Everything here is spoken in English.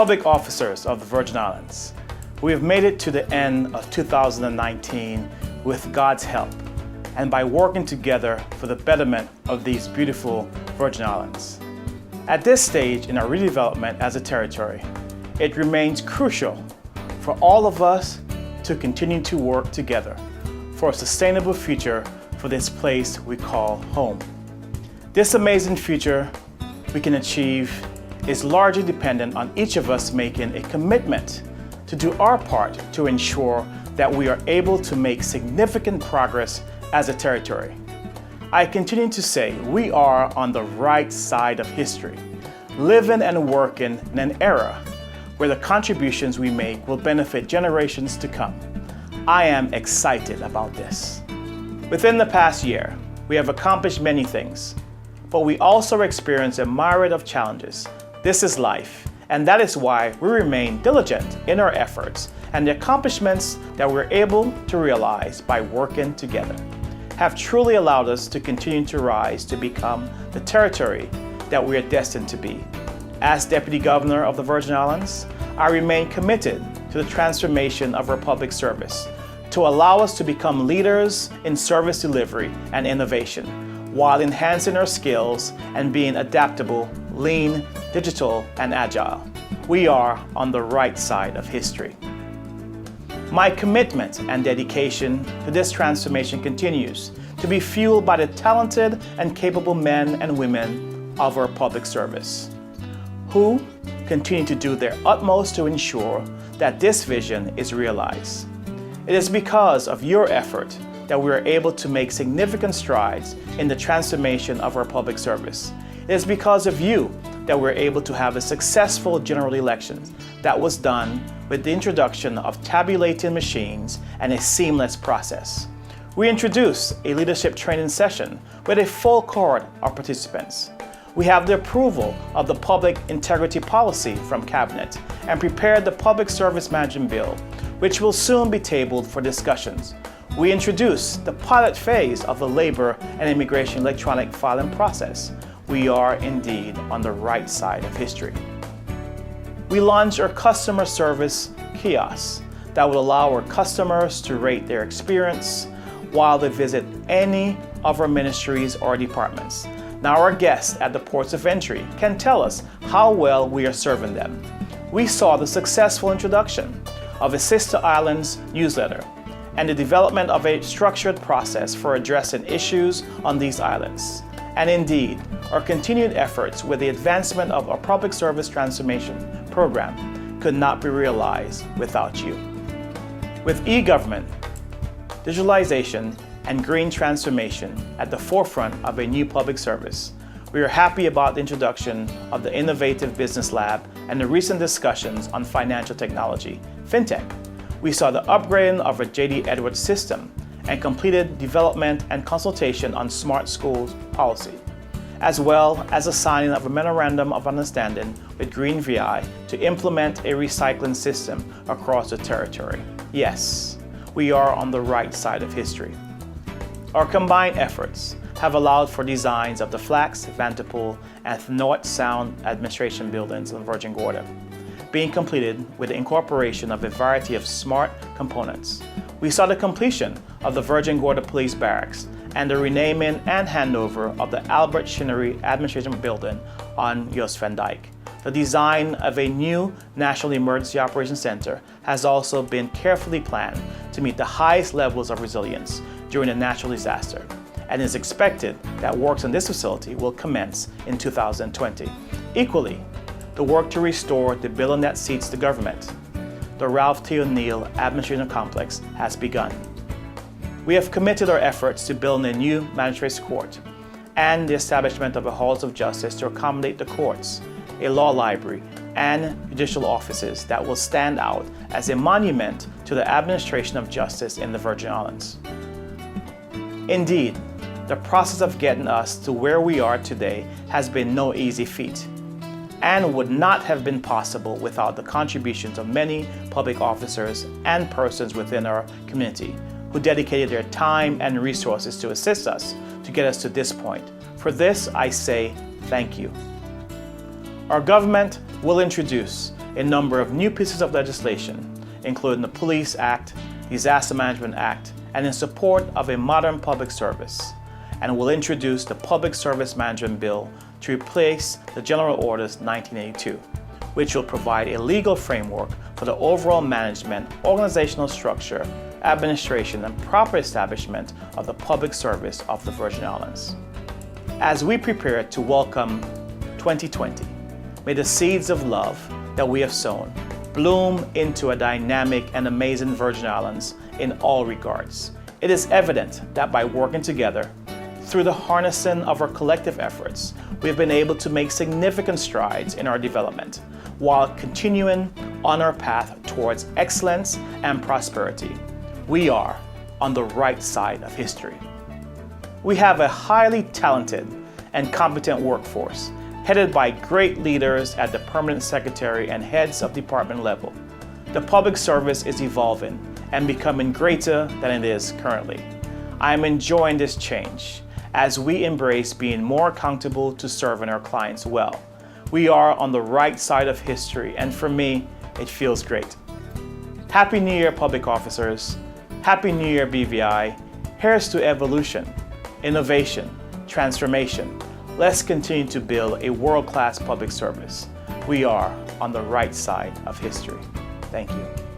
public officers of the Virgin Islands, we have made it to the end of 2019 with God's help and by working together for the betterment of these beautiful Virgin Islands. At this stage in our redevelopment as a territory, it remains crucial for all of us to continue to work together for a sustainable future for this place we call home. This amazing future we can achieve is largely dependent on each of us making a commitment to do our part to ensure that we are able to make significant progress as a territory. I continue to say we are on the right side of history, living and working in an era where the contributions we make will benefit generations to come. I am excited about this. Within the past year, we have accomplished many things, but we also experience a myriad of challenges. This is life, and that is why we remain diligent in our efforts and the accomplishments that we're able to realize by working together have truly allowed us to continue to rise to become the territory that we are destined to be. As Deputy Governor of the Virgin Islands, I remain committed to the transformation of our public service to allow us to become leaders in service delivery and innovation, while enhancing our skills and being adaptable, lean, digital, and agile. We are on the right side of history. My commitment and dedication to this transformation continues to be fueled by the talented and capable men and women of our public service, who continue to do their utmost to ensure that this vision is realized. It is because of your effort that we are able to make significant strides in the transformation of our public service. It is because of you that we're able to have a successful general election that was done with the introduction of tabulating machines and a seamless process. We introduced a leadership training session with a full cohort of participants. We have the approval of the Public Integrity Policy from Cabinet and prepared the Public Service Management Bill, which will soon be tabled for discussions. We introduced the pilot phase of the Labor and Immigration electronic filing process. We are indeed on the right side of history. We launched our customer service kiosk that will allow our customers to rate their experience while they visit any of our ministries or departments. Now our guests at the ports of entry can tell us how well we are serving them. We saw the successful introduction of a Sister Islands newsletter and the development of a structured process for addressing issues on these islands. And indeed, our continued efforts with the advancement of our public service transformation program could not be realized without you. With e-government, digitalization, and green transformation at the forefront of a new public service, we are happy about the introduction of the Innovative Business Lab and the recent discussions on financial technology, FinTech. We saw the upgrading of our J.D. Edwards system and completed development and consultation on smart schools policy, as well as the signing of a memorandum of understanding with Green VI to implement a recycling system across the territory. Yes, we are on the right side of history. Our combined efforts have allowed for designs of the Flax, Vanderpool, and North Sound administration buildings in Virgin Gorda being completed with the incorporation of a variety of smart components. We saw the completion of the Virgin Gorda Police Barracks and the renaming and handover of the Albert Chinnery Administration Building on Jost van Dyke. The design of a new National Emergency Operations Center has also been carefully planned to meet the highest levels of resilience during a natural disaster, and it is expected that works on this facility will commence in 2020. Equally, the work to restore the building that seats the government, the Ralph T. O'Neill Administration Complex, has begun. We have committed our efforts to building a new magistrates court and the establishment of a halls of justice to accommodate the courts, a law library, and judicial offices that will stand out as a monument to the administration of justice in the Virgin Islands. Indeed, the process of getting us to where we are today has been no easy feat, and would not have been possible without the contributions of many public officers and persons within our community who dedicated their time and resources to assist us to get us to this point. For this, I say thank you. Our government will introduce a number of new pieces of legislation, including the Police Act, Disaster Management Act, and in support of a modern public service, and will introduce the Public Service Management Bill to replace the General Orders 1982, which will provide a legal framework for the overall management, organizational structure, administration, and proper establishment of the public service of the Virgin Islands. As we prepare to welcome 2020, may the seeds of love that we have sown bloom into a dynamic and amazing Virgin Islands in all regards. It is evident that by working together, through the harnessing of our collective efforts, we have been able to make significant strides in our development while continuing on our path towards excellence and prosperity. We are on the right side of history. We have a highly talented and competent workforce headed by great leaders at the permanent secretary and heads of department level. The public service is evolving and becoming greater than it is currently. I am enjoying this change as we embrace being more accountable to serving our clients well. We are on the right side of history, and for me, it feels great. Happy New Year, public officers. Happy New Year, BVI. Here's to evolution, innovation, transformation. Let's continue to build a world-class public service. We are on the right side of history. Thank you.